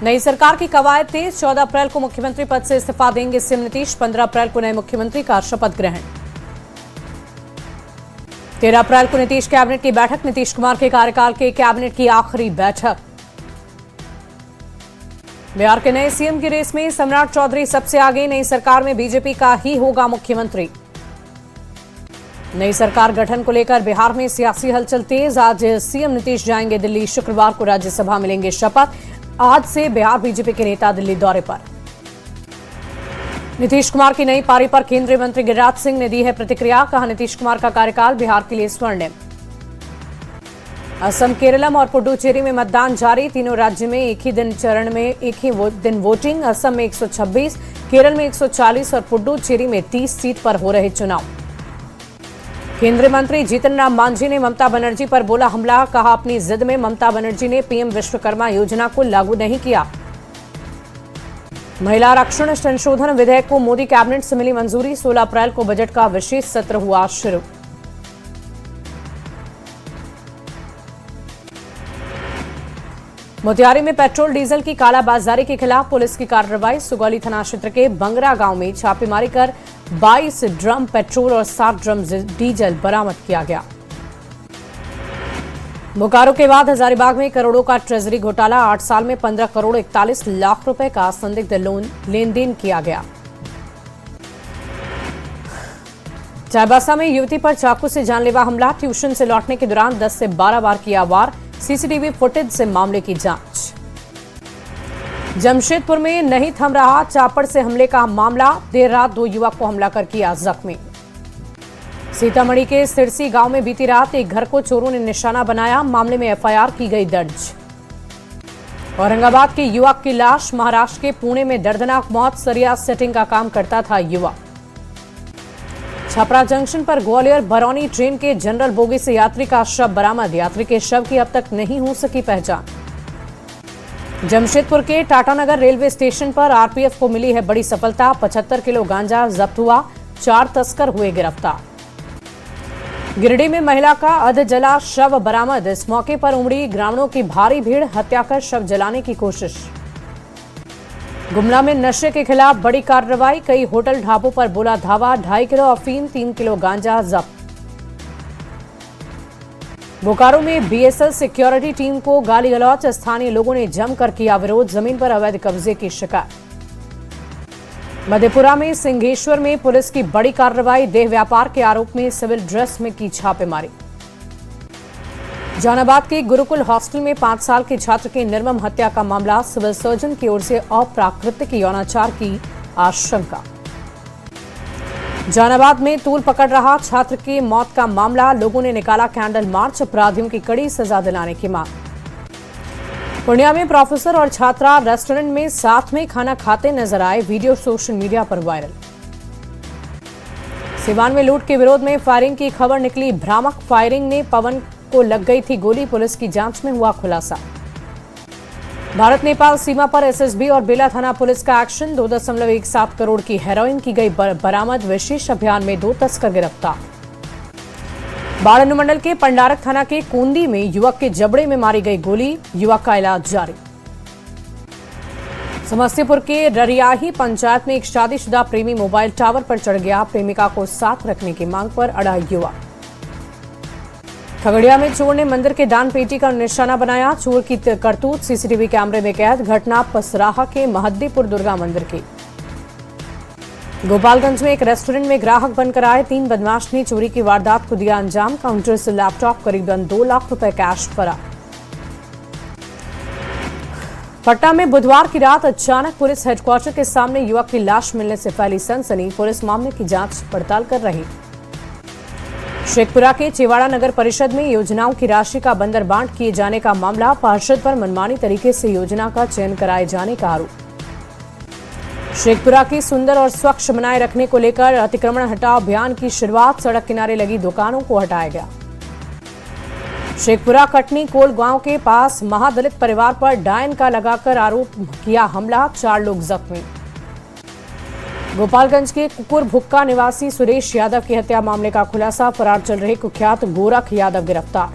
नई सरकार की कवायद तेज। 14 अप्रैल को मुख्यमंत्री पद से इस्तीफा देंगे सीएम नीतीश। 15 अप्रैल को नए मुख्यमंत्री का शपथ ग्रहण। 13 अप्रैल को नीतीश कैबिनेट की बैठक। नीतीश कुमार के कार्यकाल के कैबिनेट की आखिरी बैठक। बिहार के नए सीएम की रेस में सम्राट चौधरी सबसे आगे। नई सरकार में बीजेपी का ही होगा मुख्यमंत्री। नई सरकार गठन को लेकर बिहार में सियासी हलचल तेज। आज सीएम नीतीश जाएंगे दिल्ली। शुक्रवार को राज्यसभा में लेंगे शपथ। आज से बिहार बीजेपी के नेता दिल्ली दौरे पर। नीतीश कुमार की नई पारी पर केंद्रीय मंत्री गिरिराज सिंह ने दी है प्रतिक्रिया। कहा, नीतीश कुमार का कार्यकाल बिहार के लिए स्वर्णिम। असम, केरलम और पुडुचेरी में मतदान जारी। तीनों राज्य में एक ही दिन वोटिंग। असम में 126, केरल में 140 और पुडुचेरी में 30 सीट पर हो रहे चुनाव। केंद्रीय मंत्री जीतन राम मांझी ने ममता बनर्जी पर बोला हमला। कहा, अपनी जिद में ममता बनर्जी ने पीएम विश्वकर्मा योजना को लागू नहीं किया। महिला आरक्षण संशोधन विधेयक को मोदी कैबिनेट से मिली मंजूरी। 16 अप्रैल को बजट का विशेष सत्र हुआ शुरू। मोतिहारी में पेट्रोल डीजल की कालाबाजारी के खिलाफ पुलिस की कार्रवाई। सुगौली थाना क्षेत्र के बंगरा गांव में छापेमारी कर 22 ड्रम पेट्रोल और 60 ड्रम डीजल बरामद किया गया। बोकारो के बाद हजारीबाग में करोड़ों का ट्रेजरी घोटाला। 8 साल में 15 करोड़ 41 लाख रुपए का संदिग्ध लोन लेन देन किया गया। चाईबासा में युवती पर चाकू से जानलेवा हमला। ट्यूशन से लौटने के दौरान 10 से 12 बार किया वार। सीसीटीवी फुटेज से मामले की जांच। जमशेदपुर में नहीं थम रहा चापड़ से हमले का मामला। देर रात 2 युवक को हमला कर किया जख्मी। सीतामढ़ी के सिरसी गांव में बीती रात एक घर को चोरों ने निशाना बनाया। मामले में एफआईआर की गई दर्ज। औरंगाबाद के युवक की लाश। महाराष्ट्र के पुणे में दर्दनाक मौत। सरिया सेटिंग का काम करता था युवक। छपरा जंक्शन पर ग्वालियर बरौनी ट्रेन के जनरल बोगी से यात्री का शव बरामद। यात्री के शव की अब तक नहीं हो सकी पहचान। जमशेदपुर के टाटानगर रेलवे स्टेशन पर आरपीएफ को मिली है बड़ी सफलता। 75 किलो गांजा जब्त हुआ। 4 तस्कर हुए गिरफ्तार। गिरिडीह में महिला का अधजला शव बरामद। इस मौके पर उमड़ी ग्रामीणों की भारी भीड़। हत्या कर शव जलाने की कोशिश। गुमला में नशे के खिलाफ बड़ी कार्रवाई। कई होटल ढाबों पर बोला धावा। 2.5 किलो अफीम, 3 किलो गांजा जब्त। बोकारो में बीएसएल सिक्योरिटी टीम को गाली गलौज। स्थानीय लोगों ने जमकर किया विरोध। जमीन पर अवैध कब्जे की शिकायत। मधेपुरा में सिंघेश्वर में पुलिस की बड़ी कार्रवाई। देह व्यापार के आरोप में सिविल ड्रेस में की छापेमारी। जहानाबाद के गुरुकुल हॉस्टल में 5 साल के छात्र की निर्मम हत्या का मामला। सिविल सर्जन की ओर से अप्राकृतिक यौनाचार की आशंका। जहानाबाद में तूल पकड़ रहा छात्र की मौत का मामला। लोगों ने निकाला कैंडल मार्च। अपराधियों की कड़ी सजा दिलाने की मांग। पूर्णिया में प्रोफेसर और छात्रा रेस्टोरेंट में साथ में खाना खाते नजर आए। वीडियो सोशल मीडिया पर वायरल। सिवान में लूट के विरोध में फायरिंग की खबर निकली। भ्रामक फायरिंग में पवन को लग गई थी गोली। पुलिस की जांच में हुआ खुलासा। भारत नेपाल सीमा पर एसएसबी और बेला थाना पुलिस का एक्शन। 2.17 करोड़ की हेरोइन की गई बरामद। विशेष अभियान में 2 तस्कर गिरफ्तार। बाढ़ अनुमंडल के पंडारक थाना के कोंदी में युवक के जबड़े में मारी गई गोली। युवक का इलाज जारी। समस्तीपुर के ररियाही पंचायत में एक शादीशुदा प्रेमी मोबाइल टावर पर चढ़ गया। प्रेमिका को साथ रखने की मांग पर अड़ा युवक। खगड़िया में चोर ने मंदिर के दान पेटी का निशाना बनाया। चोर की करतूत सीसीटीवी कैमरे में कैद। घटना पसराहा के महद्दीपुर दुर्गा मंदिर की। गोपालगंज में एक रेस्टोरेंट में ग्राहक बनकर आए 3 बदमाश ने चोरी की वारदात को दिया अंजाम। काउंटर से लैपटॉप, करीबन 2 लाख रुपए कैश फरार। पटना में बुधवार की रात अचानक पुलिस हेडक्वार्टर के सामने युवक की लाश मिलने से फैली सनसनी। पुलिस मामले की जांच पड़ताल कर रही। शेखपुरा के चेवाड़ा नगर परिषद में योजनाओं की राशि का बंदर बांट किए जाने का मामला। पार्षद पर मनमानी तरीके से योजना का चयन कराए जाने का आरोप। शेखपुरा की सुंदर और स्वच्छ बनाए रखने को लेकर अतिक्रमण हटाओ अभियान की शुरुआत। सड़क किनारे लगी दुकानों को हटाया गया। शेखपुरा कटनी कोल गांव के पास महादलित परिवार पर डायन का लगाकर आरोप किया हमला। 4 लोग जख्मी। गोपालगंज के कुकुर भुक्का निवासी सुरेश यादव की हत्या मामले का खुलासा। फरार चल रहे कुख्यात गोरख यादव गिरफ्तार।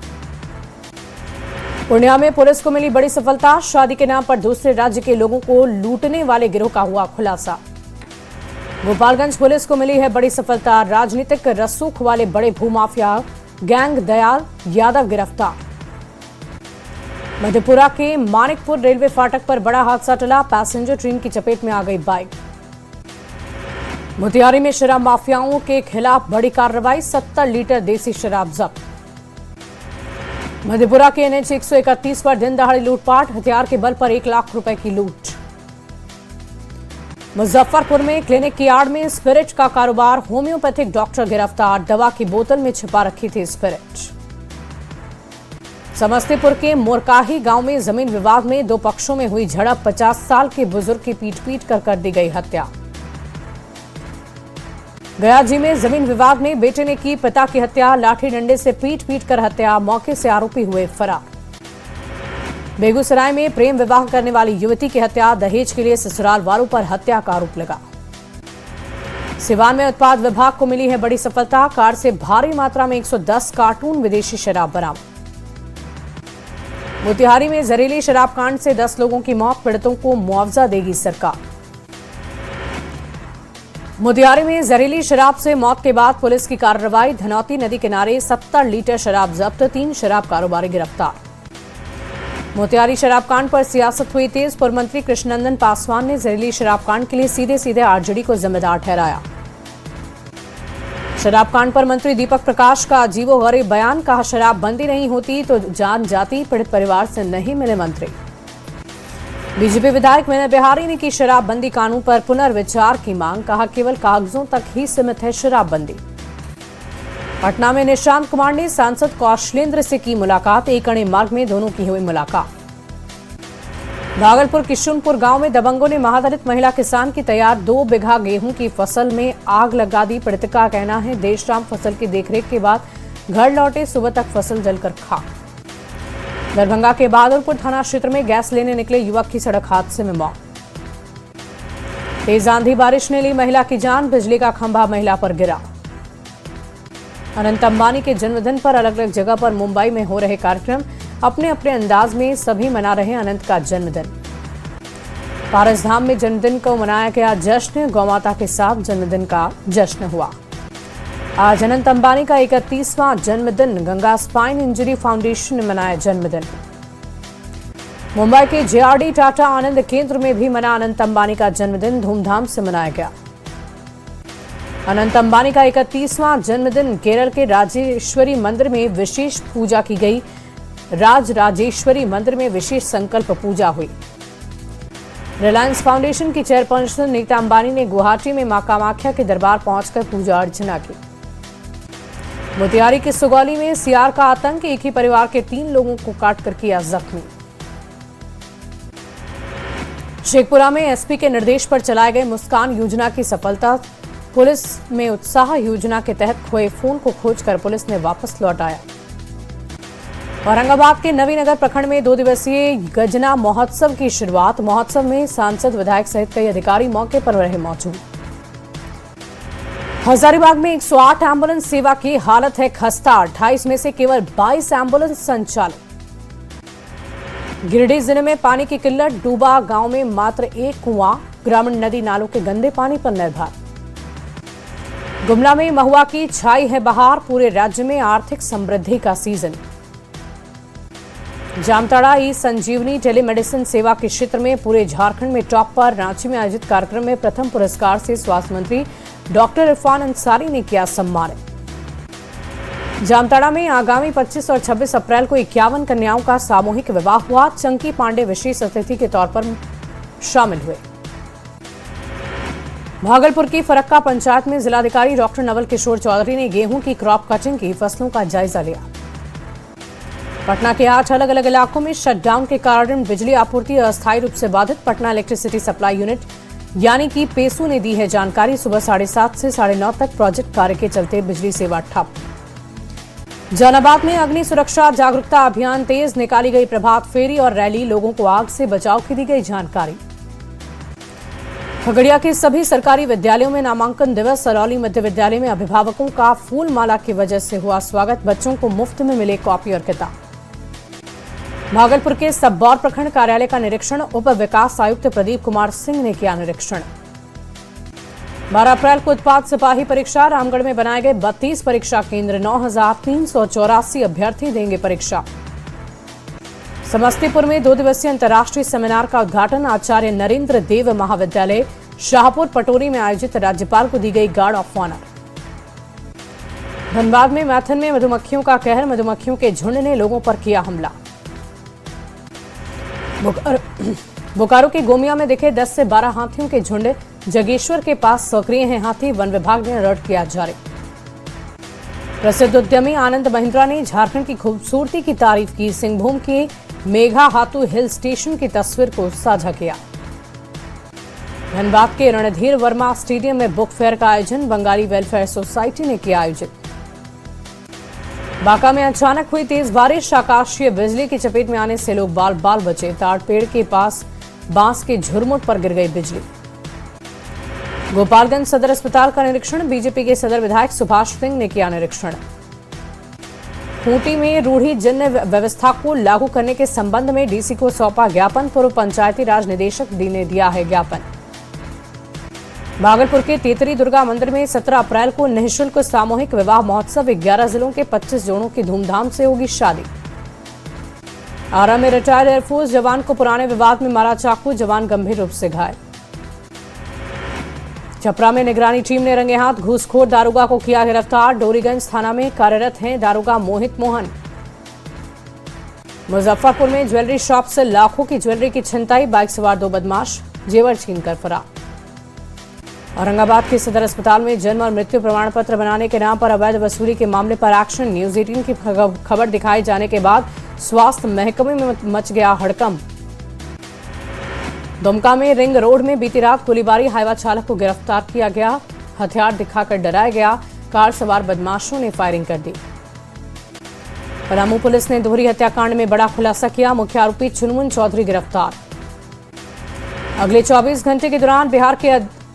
पूर्णिया में पुलिस को मिली बड़ी सफलता। शादी के नाम पर दूसरे राज्य के लोगों को लूटने वाले गिरोह का हुआ खुलासा। गोपालगंज पुलिस को मिली है बड़ी सफलता। राजनीतिक रसूख वाले बड़े भूमाफिया गैंग दयाल यादव गिरफ्तार। मधेपुरा के मानिकपुर रेलवे फाटक पर बड़ा हादसा टला। पैसेंजर ट्रेन की चपेट में आ गई बाइक। मोतिहारी में शराब माफियाओं के खिलाफ बड़ी कार्रवाई। 70 लीटर देसी शराब जब्त। मधेपुरा के NH 131 पर दिन दहाड़े लूटपाट। हथियार के बल पर 1 लाख रुपए की लूट। मुजफ्फरपुर में क्लिनिक की आड़ में स्पिरिट का कारोबार। होम्योपैथिक डॉक्टर गिरफ्तार। दवा की बोतल में छिपा रखी थी स्पिरिट। समस्तीपुर के मोरकाही गांव में जमीन विवाद में 2 पक्षों में हुई झड़प। 50 साल के बुजुर्ग की पीट कर दी गई हत्या। गयाजी में जमीन विवाद में बेटे ने की पिता की हत्या। लाठी डंडे से पीट कर हत्या। मौके से आरोपी हुए फरार। बेगूसराय में प्रेम विवाह करने वाली युवती की हत्या। दहेज के लिए ससुराल वालों पर हत्या का आरोप लगा। सिवान में उत्पाद विभाग को मिली है बड़ी सफलता। कार से भारी मात्रा में 110 कार्टून विदेशी शराब बरामद। मोतिहारी में जहरीली शराब कांड से 10 लोगों की मौत। पीड़ितों को मुआवजा देगी सरकार। मोतिहारी में जहरीली शराब से मौत के बाद पुलिस की कार्रवाई। धनौती नदी किनारे 70 लीटर शराब जब्त। 3 शराब कारोबारी गिरफ्तार। मोतिहारी शराब कांड पर सियासत हुई तेज। पूर्व मंत्री कृष्णनंदन पासवान ने जहरीली शराब कांड के लिए सीधे आरजेडी को जिम्मेदार ठहराया। शराब कांड पर मंत्री दीपक प्रकाश का अजीबोगरीब बयान। कहा शराब बंदी नहीं होती तो जान जाती। पीड़ित परिवार से नहीं मिले मंत्री। बीजेपी विधायक विनय बिहारी ने की शराबबंदी कानून पर पुनर्विचार की मांग। कहा केवल कागजों तक ही सीमित है शराबबंदी। पटना में निशांत कुमार ने सांसद कौशलेंद्र से की मुलाकात। एक अणे मार्ग में दोनों की हुई मुलाकात। भागलपुर किशुनपुर गांव में दबंगों ने महादलित महिला किसान की तैयार 2 बीघा गेहूं की फसल में आग लगा दी। पीड़ित का कहना है देर शाम फसल की देखरेख के बाद घर लौटे। सुबह तक फसल जलकर खाक। दरभंगा के बहादुरपुर थाना क्षेत्र में गैस लेने निकले युवक की सड़क हादसे में मौत। तेज आंधी बारिश ने ली महिला की जान। बिजली का खंभा महिला पर गिरा। अनंत अंबानी के जन्मदिन पर अलग अलग जगह पर मुंबई में हो रहे कार्यक्रम। अपने अपने अंदाज में सभी मना रहे अनंत का जन्मदिन। पारसधाम में जन्मदिन को मनाया गया जश्न। गौमाता के साथ जन्मदिन का जश्न हुआ। आज अनंत अंबानी का 31वां जन्मदिन। गंगा स्पाइन इंजरी फाउंडेशन ने मनाया जन्मदिन। मुंबई के JRD टाटा आनंद केंद्र में भी मना अनंत अंबानी का जन्मदिन। धूमधाम से मनाया गया। अनंत अंबानी का 31वां जन्मदिन। केरल के राजेश्वरी मंदिर में विशेष पूजा की गई। राजेश्वरी मंदिर में विशेष संकल्प पूजा हुई। रिलायंस फाउंडेशन की चेयरपर्सन नीता अंबानी ने गुवाहाटी में मां कामाख्या के दरबार पहुंचकर पूजा अर्चना की। मोतिहारी के सुगौली में सियार का आतंक। एक ही परिवार के 3 लोगों को काटकर किया जख्मी। शेखपुरा में SP के निर्देश पर चलाए गए मुस्कान योजना की सफलता। पुलिस में उत्साह। योजना के तहत खोए फोन को खोजकर पुलिस ने वापस लौटाया। औरंगाबाद के नवीनगर प्रखंड में 2 दिवसीय गजना महोत्सव की शुरुआत। महोत्सव में सांसद विधायक सहित कई अधिकारी मौके पर रहे मौजूद। हजारीबाग में 108 एम्बुलेंस सेवा की हालत है खस्ता। 28 में से केवल 22 एम्बुलेंस संचालित। गिरिडीह जिले में पानी की किल्लत। डूबा गांव में मात्र 1 कुआं। ग्रामीण नदी नालों के गंदे पानी पर निर्भर। गुमला में महुआ की छाई है बहार। पूरे राज्य में आर्थिक समृद्धि का सीजन। जामताड़ा ई संजीवनी टेलीमेडिसिन सेवा के क्षेत्र में पूरे झारखंड में टॉप पर। रांची में आयोजित कार्यक्रम में प्रथम पुरस्कार से स्वास्थ्य मंत्री डॉक्टर इरफान अंसारी ने किया सम्मानित। जामताड़ा में आगामी 25 और 26 अप्रैल को 51 कन्याओं का सामूहिक विवाह हुआ। चंकी पांडे विशेष अतिथि के तौर पर शामिल हुए। भागलपुर की फरक्का पंचायत में जिलाधिकारी डॉक्टर नवल किशोर चौधरी ने गेहूं की क्रॉप कटिंग की फसलों का जायजा लिया। पटना के 8 अलग अलग इलाकों में शटडाउन के कारण बिजली आपूर्ति अस्थायी रूप से बाधित। पटना इलेक्ट्रिसिटी सप्लाई यूनिट यानी कि पेसू ने दी है जानकारी। सुबह 7:30 से 9:30 तक प्रोजेक्ट कार्य के चलते बिजली सेवा ठप। जहानाबाद में अग्नि सुरक्षा जागरूकता अभियान तेज। निकाली गई प्रभात फेरी और रैली। लोगों को आग से बचाव की दी गई जानकारी। खगड़िया के सभी सरकारी विद्यालयों में नामांकन दिवस। सरौली मध्य विद्यालय में अभिभावकों का फूल माला की वजह से हुआ स्वागत। बच्चों को मुफ्त में मिले कॉपी और किताब। भागलपुर के सबौर प्रखंड कार्यालय का निरीक्षण उप विकास आयुक्त प्रदीप कुमार सिंह ने किया निरीक्षण। 12 अप्रैल को उत्पाद सिपाही परीक्षा, रामगढ़ में बनाए गए 32 परीक्षा केंद्र, 9,384 अभ्यर्थी देंगे परीक्षा। समस्तीपुर में 2 दिवसीय अंतर्राष्ट्रीय सेमिनार का उद्घाटन, आचार्य नरेंद्र देव महाविद्यालय शाहपुर पटोरी में आयोजित, राज्यपाल को दी गई गार्ड ऑफ ऑनर। धनबाद में मैथन में मधुमक्खियों का कहर, मधुमक्खियों के झुंड ने लोगों पर किया हमला। बोकारो के गोमिया में दिखे 10 से 12 हाथियों के झुंड, जगेश्वर के पास सक्रिय हैं हाथी, वन विभाग ने अलर्ट किया जारी। प्रसिद्ध उद्यमी आनंद महिंद्रा ने झारखंड की खूबसूरती की तारीफ की, सिंहभूम के मेघाहातू हिल स्टेशन की तस्वीर को साझा किया। धनबाद के रणधीर वर्मा स्टेडियम में बुक फेयर का आयोजन, बंगाली वेलफेयर सोसाइटी ने किया आयोजित। बांका में अचानक हुई तेज बारिश, आकाशीय बिजली की चपेट में आने से लोग बाल बाल बचे, ताड़ पेड़ के पास बांस के झुरमुट पर गिर गई बिजली। गोपालगंज सदर अस्पताल का निरीक्षण, बीजेपी के सदर विधायक सुभाष सिंह ने किया निरीक्षण। खूंटी में रूढ़ी जन्य व्यवस्था को लागू करने के संबंध में डीसी को सौंपा ज्ञापन, पूर्व पंचायती राज निदेशक डी ने दिया है ज्ञापन। भागलपुर के तेतरी दुर्गा मंदिर में 17 अप्रैल को निःशुल्क सामूहिक विवाह महोत्सव, 11 जिलों के 25 जोड़ों की धूमधाम से होगी शादी। आरा में रिटायर्ड एयरफोर्स जवान को पुराने विवाद में मारा चाकू, जवान गंभीर रूप से घायल। छपरा में निगरानी टीम ने रंगे हाथ घूसखोर दारोगा को किया गिरफ्तार, डोरीगंज थाना में कार्यरत हैं दारोगा मोहित मोहन। मुजफ्फरपुर में ज्वेलरी शॉप से लाखों की ज्वेलरी की छिनताई, बाइक सवार 2 बदमाश जेवर छीनकर फरार। औरंगाबाद के सदर अस्पताल में जन्म और मृत्यु प्रमाण पत्र बनाने के नाम पर अवैध वसूली के मामले पर एक्शन, न्यूज 18 की खबर दिखाए जाने के बाद स्वास्थ्य महकमे में मच गया हड़कंप। दुमका में रिंग रोड में बीती रात गोलीबारी, हाईवा चालक को गिरफ्तार किया गया, हथियार दिखाकर डराया गया, कार सवार बदमाशों ने फायरिंग कर दी। पलामू पुलिस ने दोहरी हत्याकांड में बड़ा खुलासा किया, मुख्य आरोपी चुनमुन चौधरी गिरफ्तार। अगले 24 घंटे के दौरान बिहार के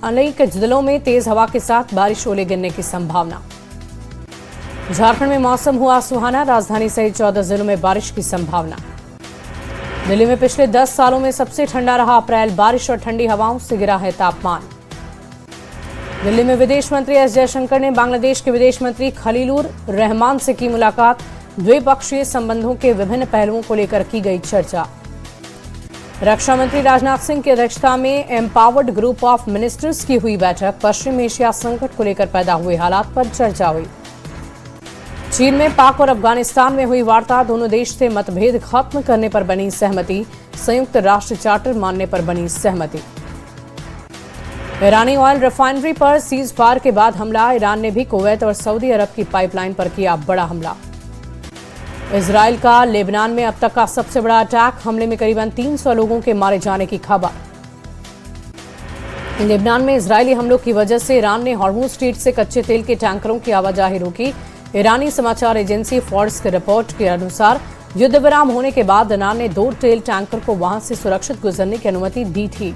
अनेक जिलों में तेज हवा के साथ बारिश, ओले गिरने की संभावना। झारखंड में मौसम हुआ सुहाना, राजधानी सहित 14 जिलों में बारिश की संभावना। दिल्ली में पिछले 10 सालों में सबसे ठंडा रहा अप्रैल, बारिश और ठंडी हवाओं से गिरा है तापमान। दिल्ली में विदेश मंत्री एस जयशंकर ने बांग्लादेश के विदेश मंत्री खलीलुर रहमान से की मुलाकात, द्विपक्षीय संबंधों के विभिन्न पहलुओं को लेकर की गई चर्चा। रक्षा मंत्री राजनाथ सिंह की अध्यक्षता में एम्पावर्ड ग्रुप ऑफ मिनिस्टर्स की हुई बैठक, पश्चिम एशिया संकट को लेकर पैदा हुए हालात पर चर्चा हुई। चीन में पाक और अफगानिस्तान में हुई वार्ता, दोनों देश से मतभेद खत्म करने पर बनी सहमति, संयुक्त राष्ट्र चार्टर मानने पर बनी सहमति। ईरानी ऑयल रिफाइनरी पर सीज फायर के बाद हमला, ईरान ने भी कुवैत और सऊदी अरब की पाइपलाइन पर किया बड़ा हमला। इजराइल का लेबनान में अब तक का सबसे बड़ा अटैक, हमले में करीबन 300 लोगों के मारे जाने की खबर। लेबनान में इजरायली हमलों की वजह से ईरान ने हॉर्मुज स्ट्रेट से कच्चे तेल के टैंकरों की आवाजाही रोकी। ईरानी समाचार एजेंसी फॉर्स की रिपोर्ट के अनुसार युद्ध विराम होने के बाद ईरान ने 2 तेल टैंकर को वहां से सुरक्षित गुजरने की अनुमति दी थी।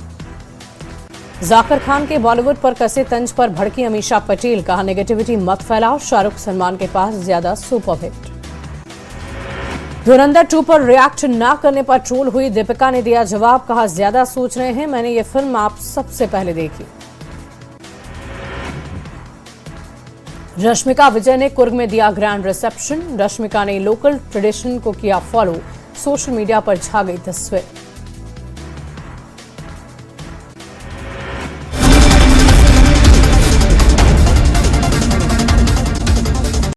जाकिर खान के बॉलीवुड पर कसे तंज पर भड़की अमीषा पटेल, कहा नेगेटिविटी मत फैलाओ, शाहरुख सलमान के पास ज्यादा सुपरहिट। धुरंधर 2 पर रिएक्ट ना करने पर ट्रोल हुई दीपिका ने दिया जवाब, कहा ज्यादा सोच रहे हैं, मैंने ये फिल्म आप सबसे पहले देखी। रश्मिका विजय ने कुर्ग में दिया ग्रैंड रिसेप्शन, रश्मिका ने लोकल ट्रेडिशन को किया फॉलो, सोशल मीडिया पर छा गई तस्वीर।